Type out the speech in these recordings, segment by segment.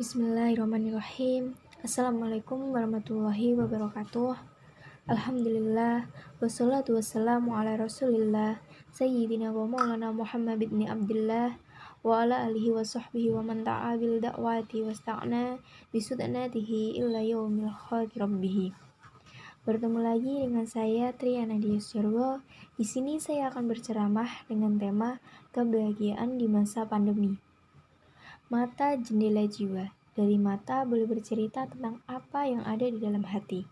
Bismillahirrahmanirrahim. Assalamualaikum warahmatullahi wabarakatuh. Alhamdulillah, wassalatu wassalamu ala rasulillah, Sayyidina wa maulana Muhammad bin Abdullah, wa ala alihi wa sahbihi wa man ta'a bil da'wati wa sta'na bisudnatihi illa yaumil khaki rabbih. Bertemu lagi dengan saya Triana Dias Jarwo. Di sini saya akan berceramah dengan tema kebahagiaan di masa pandemi. Mata jendela jiwa. Dari mata boleh bercerita tentang apa yang ada di dalam hati.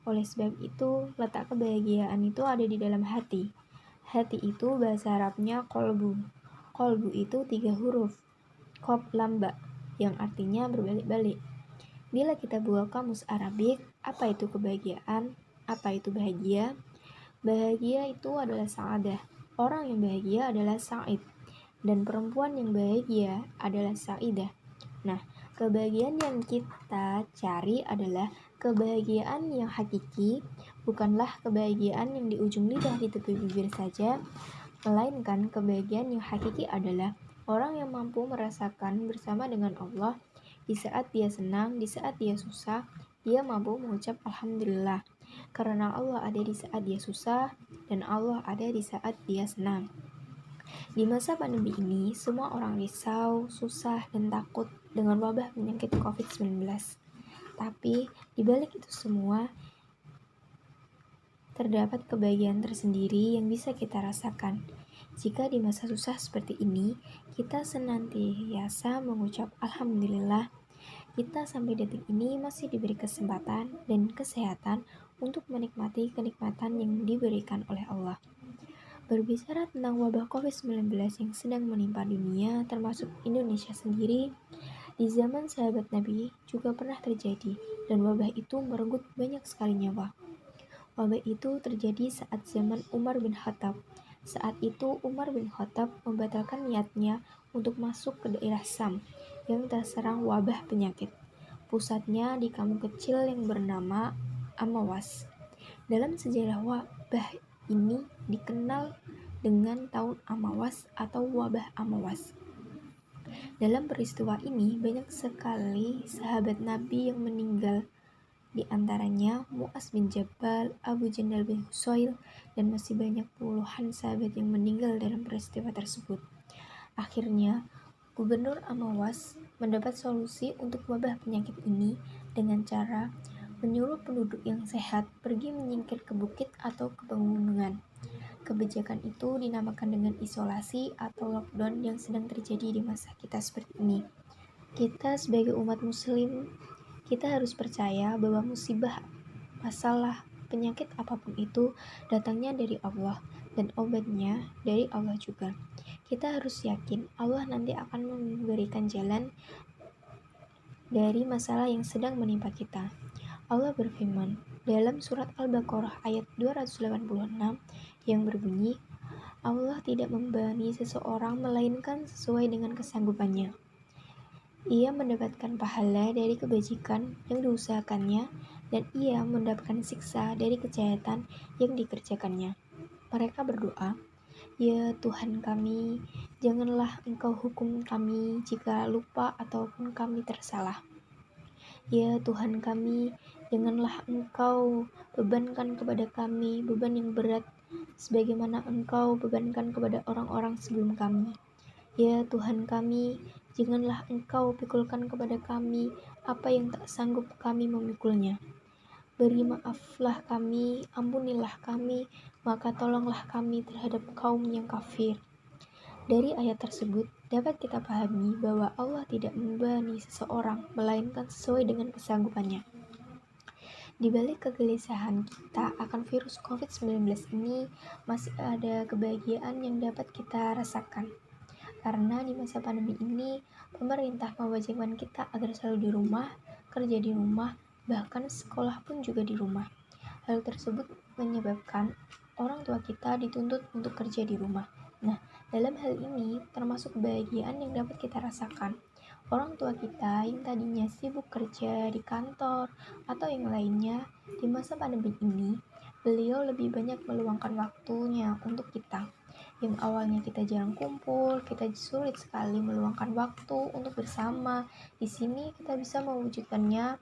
Oleh sebab itu, letak kebahagiaan itu ada di dalam hati. Hati itu bahasa Arabnya kolbu. Kolbu itu 3 huruf. Kob lamba, yang artinya berbalik-balik. Bila kita buka kamus Arabik, apa itu kebahagiaan? Apa itu bahagia? Bahagia itu adalah sa'adah. Orang yang bahagia adalah sa'id. Dan perempuan yang bahagia adalah sa'idah. Nah, kebahagiaan yang kita cari adalah kebahagiaan yang hakiki, bukanlah kebahagiaan yang di ujung lidah di tepi bibir saja, melainkan kebahagiaan yang hakiki adalah orang yang mampu merasakan bersama dengan Allah di saat dia senang, di saat dia susah, dia mampu mengucap Alhamdulillah, karena Allah ada di saat dia susah, dan Allah ada di saat dia senang. Di masa pandemi ini, semua orang risau, susah, dan takut dengan wabah penyakit COVID-19. Tapi, di balik itu semua, terdapat kebahagiaan tersendiri yang bisa kita rasakan. Jika di masa susah seperti ini, kita senantiasa mengucap Alhamdulillah, kita sampai detik ini masih diberi kesempatan dan kesehatan untuk menikmati kenikmatan yang diberikan oleh Allah. Berbicara tentang wabah COVID-19 yang sedang menimpa dunia, termasuk Indonesia sendiri, di zaman sahabat Nabi juga pernah terjadi, dan wabah itu merenggut banyak sekali nyawa. Wabah itu terjadi saat zaman Umar bin Khattab. Saat itu Umar bin Khattab membatalkan niatnya untuk masuk ke daerah Sam yang terserang wabah penyakit. Pusatnya di kampung kecil yang bernama Amawas. Dalam sejarah wabah ini dikenal dengan tahun Amawas atau wabah Amawas. Dalam peristiwa ini banyak sekali sahabat Nabi yang meninggal, di antaranya Mu'az bin Jabal, Abu Jandal bin Husail, dan masih banyak puluhan sahabat yang meninggal dalam peristiwa tersebut. Akhirnya, Gubernur Amawas mendapat solusi untuk wabah penyakit ini dengan cara menyuruh penduduk yang sehat pergi menyingkir ke bukit atau ke pegunungan. Kebijakan itu dinamakan dengan isolasi atau lockdown yang sedang terjadi di masa kita seperti ini. Kita sebagai umat muslim, kita harus percaya bahwa musibah, masalah, penyakit apapun itu datangnya dari Allah dan obatnya dari Allah juga. Kita harus yakin Allah nanti akan memberikan jalan dari masalah yang sedang menimpa kita. Allah berfirman dalam surat Al-Baqarah ayat 286 yang berbunyi, Allah tidak membebani seseorang melainkan sesuai dengan kesanggupannya. Ia mendapatkan pahala dari kebajikan yang diusahakannya dan ia mendapatkan siksa dari kejahatan yang dikerjakannya. Mereka berdoa, ya Tuhan kami, janganlah Engkau hukum kami jika lupa ataupun kami tersalah. Ya Tuhan kami, janganlah Engkau bebankan kepada kami beban yang berat, sebagaimana Engkau bebankan kepada orang-orang sebelum kami. Ya Tuhan kami, janganlah Engkau pikulkan kepada kami apa yang tak sanggup kami memikulnya. Beri maaflah kami, ampunilah kami, maka tolonglah kami terhadap kaum yang kafir. Dari ayat tersebut, dapat kita pahami bahwa Allah tidak membebani seseorang, melainkan sesuai dengan kesanggupannya. Di balik kegelisahan kita akan virus COVID-19 ini, masih ada kebahagiaan yang dapat kita rasakan. Karena di masa pandemi ini, pemerintah mewajibkan kita agar selalu di rumah, kerja di rumah, bahkan sekolah pun juga di rumah. Hal tersebut menyebabkan orang tua kita dituntut untuk kerja di rumah. Nah, dalam hal ini termasuk kebahagiaan yang dapat kita rasakan. Orang tua kita yang tadinya sibuk kerja di kantor atau yang lainnya, di masa pandemi ini, beliau lebih banyak meluangkan waktunya untuk kita. Yang awalnya kita jarang kumpul, kita sulit sekali meluangkan waktu untuk bersama. Di sini kita bisa mewujudkannya.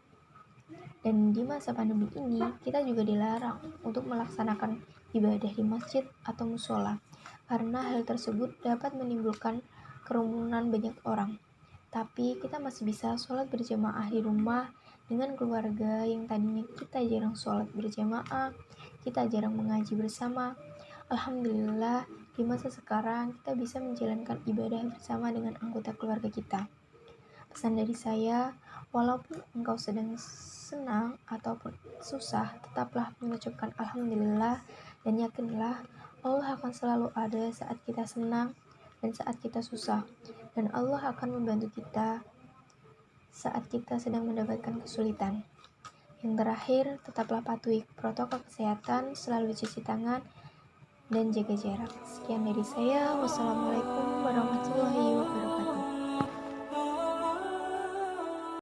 Dan di masa pandemi ini, kita juga dilarang untuk melaksanakan ibadah di masjid atau musola, karena hal tersebut dapat menimbulkan kerumunan banyak orang. Tapi kita masih bisa sholat berjamaah di rumah dengan keluarga yang tadinya kita jarang sholat berjamaah, kita jarang mengaji bersama. Alhamdulillah, di masa sekarang kita bisa menjalankan ibadah bersama dengan anggota keluarga kita. Pesan dari saya, walaupun engkau sedang senang ataupun susah, tetaplah mengucapkan Alhamdulillah dan yakinlah Allah akan selalu ada saat kita senang dan saat kita susah. Dan Allah akan membantu kita saat kita sedang mendapatkan kesulitan. Yang terakhir, tetaplah patuhi protokol kesehatan, selalu cuci tangan, dan jaga jarak. Sekian dari saya. Wassalamualaikum warahmatullahi wabarakatuh.